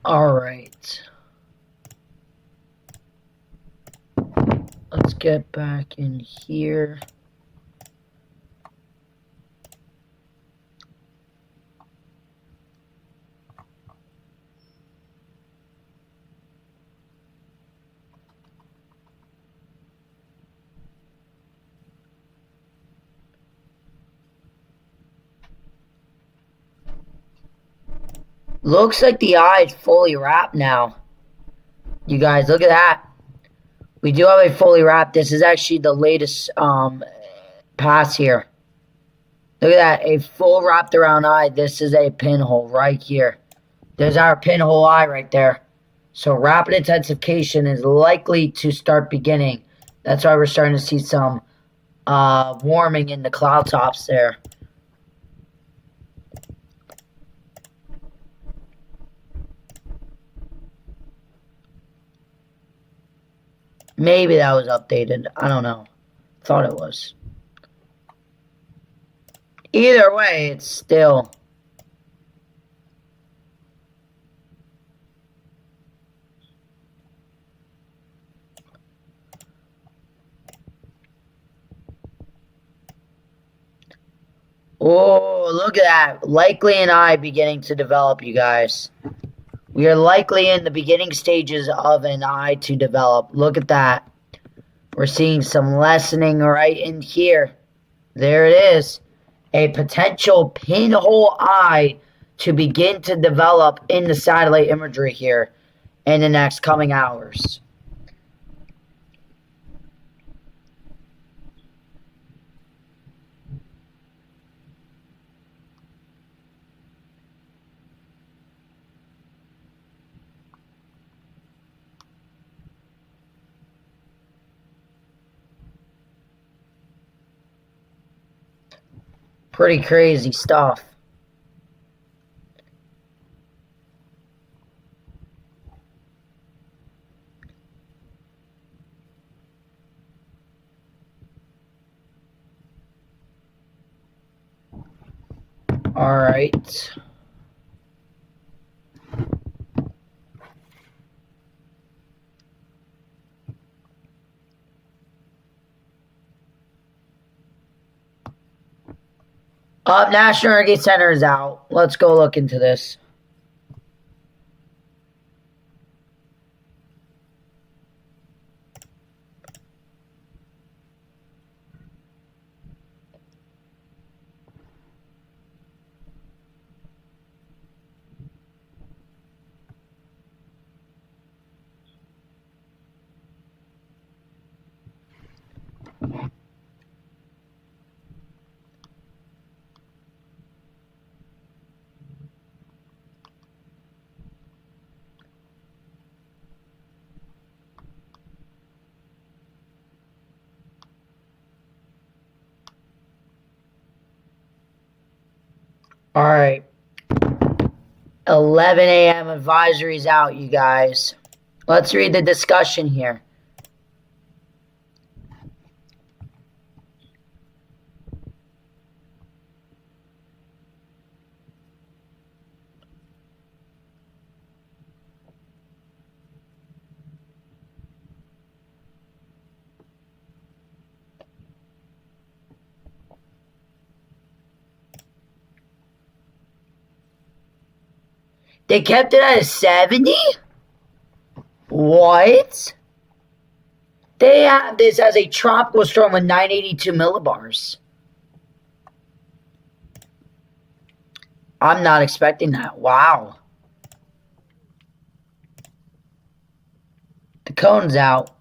Alright. Let's get back in here. Looks like the eye is fully wrapped now. You guys, look at that. We do have a fully wrapped. This is actually the latest pass here. Look at that, a full wrapped around eye. This is a pinhole right here. There's our pinhole eye right there. So rapid intensification is likely to start beginning. That's why we're starting to see some warming in the cloud tops there. Maybe that was updated. I don't know. Thought it was. Either way, it's still... Oh, look at that. Likely an eye beginning to develop, you guys. We are likely in the beginning stages of an eye to develop. Look at that. We're seeing some lessening right in here. There it is. A potential pinhole eye to begin to develop in the satellite imagery here in the next coming hours. Pretty crazy stuff. All right. National Hurricane Center is out. Let's go look into this. All right. 11 a.m. advisories out, you guys. Let's read the discussion here. They kept it at a 70? What? They have this as a tropical storm with 982 millibars. I'm not expecting that. Wow. The cone's out.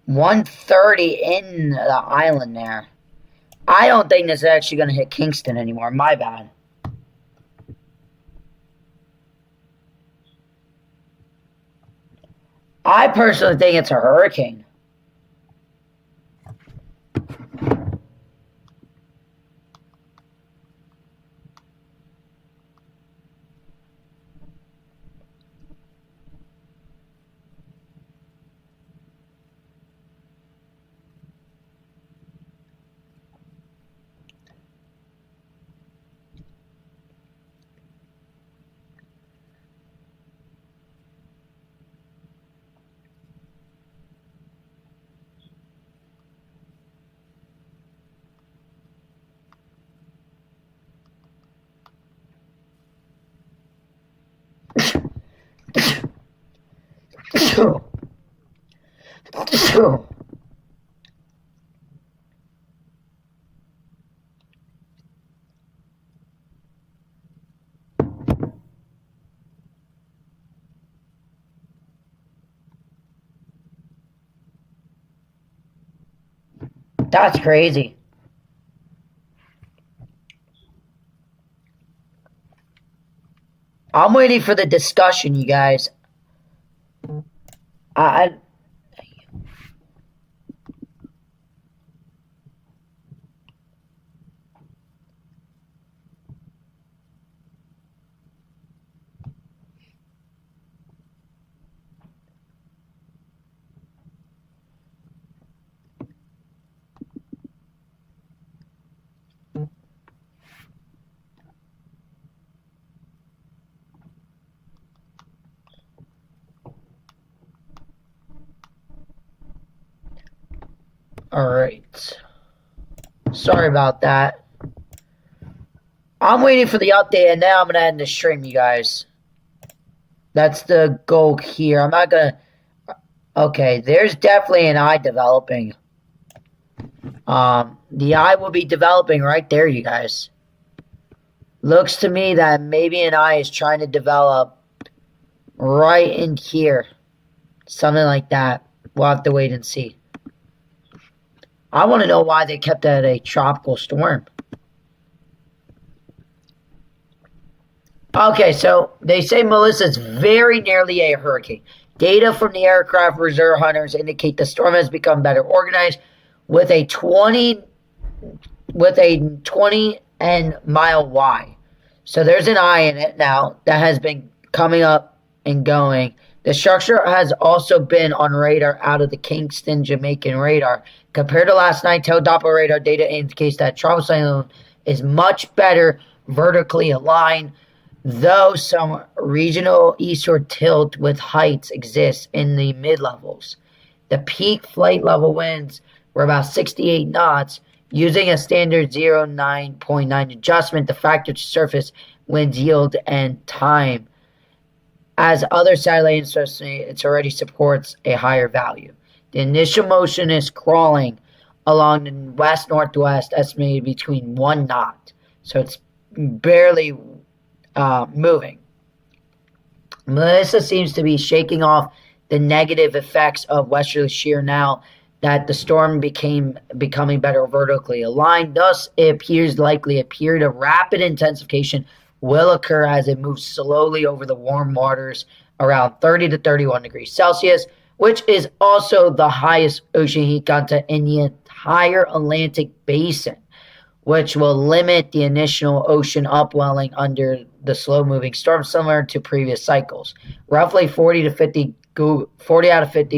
.130 in the island there. I don't think this is actually going to hit Kingston anymore. My bad. I personally think it's a hurricane. That's crazy. I'm waiting for the discussion, you guys. I Alright. Sorry about that. I'm waiting for the update, and now I'm gonna end the stream, you guys. That's the goal here. I'm not gonna... Okay, there's definitely an eye developing. The eye will be developing right there, you guys. Looks to me that maybe an eye is trying to develop right in here. Something like that. We'll have to wait and see. I want to know why they kept that a tropical storm. Okay, so they say Melissa's very nearly a hurricane. Data from the aircraft reserve hunters indicate the storm has become better organized with a 20 and mile Y. So there's an eye in it now that has been coming up and going. The structure has also been on radar out of the Kingston, Jamaican radar. Compared to last night, Doppler radar data indicates that tropical cyclone is much better vertically aligned, though some regional eastward tilt with heights exists in the mid-levels. The peak flight level winds were about 68 knots. Using a standard 0.9 adjustment to factor surface winds yield and time. As other satellite instruments, it already supports a higher value. The initial motion is crawling along the west-northwest, estimated between 1 knot. So it's barely moving. Mellissa seems to be shaking off the negative effects of westerly shear now that the storm becoming better vertically aligned. Thus, it appears likely a period of rapid intensification will occur as it moves slowly over the warm waters around 30 to 31 degrees Celsius, which is also the highest ocean heat content in the entire Atlantic basin, which will limit the initial ocean upwelling under the slow-moving storm, similar to previous cycles. Roughly 40 out of 50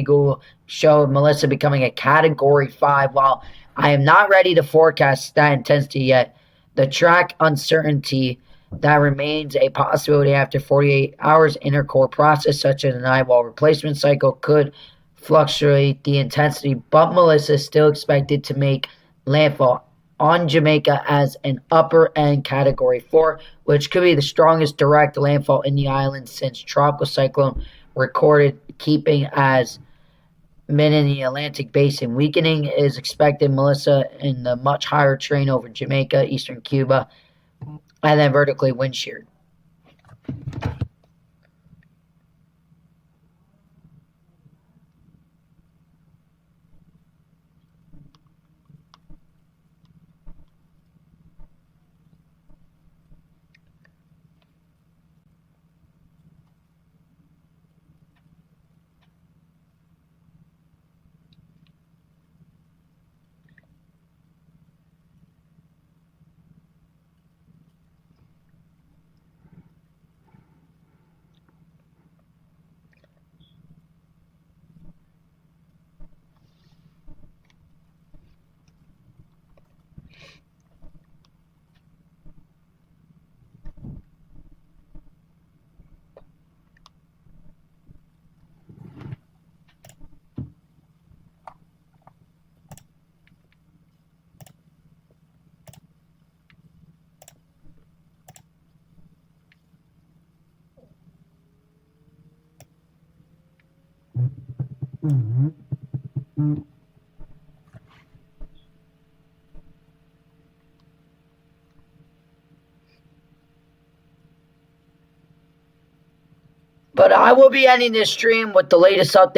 Google show Melissa becoming a Category 5. While I am not ready to forecast that intensity yet, the track uncertainty that remains a possibility after 48 hours intercore process, such as an eyewall replacement cycle, could fluctuate the intensity, but Melissa is still expected to make landfall on Jamaica as an upper-end Category 4, which could be the strongest direct landfall in the island since tropical cyclone recorded, keeping as men in the Atlantic basin. Weakening is expected, Melissa, in the much higher terrain over Jamaica, eastern Cuba, and then vertically wind sheared. But I will be ending this stream with the latest update.